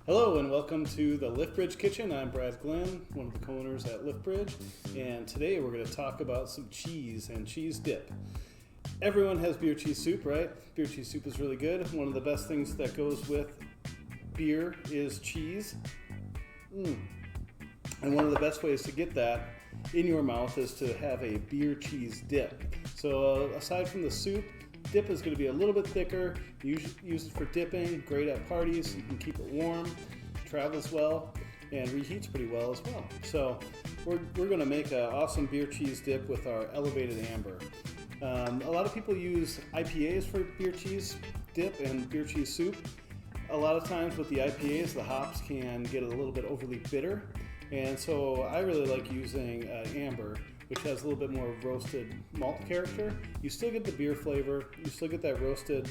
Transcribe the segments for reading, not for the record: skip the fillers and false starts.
Hello and welcome to the Liftbridge Kitchen. I'm Brad Glenn, one of the co-owners at Liftbridge, and today we're going to talk about some cheese and cheese dip. Everyone has beer cheese soup, right? Beer cheese soup is really good. One of the best things that goes with beer is cheese. And one of the best ways to get that in your mouth is to have a beer cheese dip. So aside from the soup, dip is going to be a little bit thicker. Use it for dipping, great at parties. You can keep it warm, travels well, and reheats pretty well as well. So we're going to make an awesome beer cheese dip with our elevated amber. A lot of people use IPAs for beer cheese dip and beer cheese soup. A lot of times with the IPAs, the hops can get a little bit overly bitter. And so I really like using amber, which has a little bit more roasted malt character. You still get the beer flavor, you still get that roasted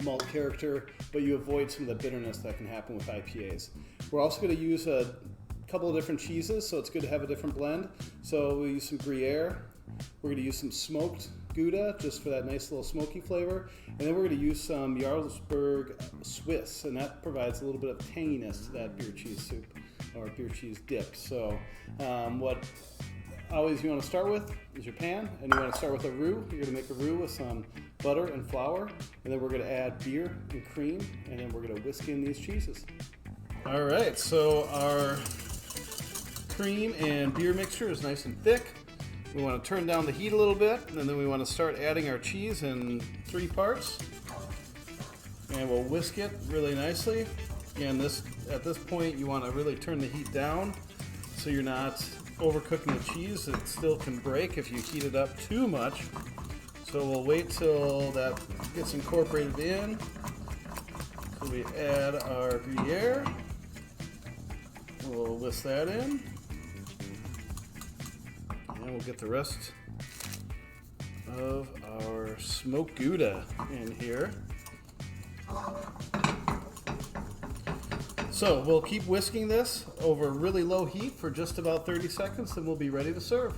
malt character, but you avoid some of the bitterness that can happen with IPAs. We're also going to use a couple of different cheeses, so it's good to have a different blend. So we'll use some gruyere, we're going to use some smoked gouda, just for that nice little smoky flavor, and then we're going to use some Jarlsberg Swiss, and that provides a little bit of tanginess to that beer cheese soup or beer cheese dip. So what always you want to start with is your pan, and you want to start with a roux. You're going to make a roux with some butter and flour, and then we're going to add beer and cream, and then we're going to whisk in these cheeses. All right, so our cream and beer mixture is nice and thick. We want to turn down the heat a little bit, and then we want to start adding our cheese in 3 parts. And we'll whisk it really nicely. And at this point, you want to really turn the heat down so you're not overcooking the cheese. It still can break if you heat it up too much. So we'll wait till that gets incorporated in. So we add our gruyere. We'll whisk that in. And we'll get the rest of our smoked gouda in here. So we'll keep whisking this over really low heat for just about 30 seconds, and we'll be ready to serve.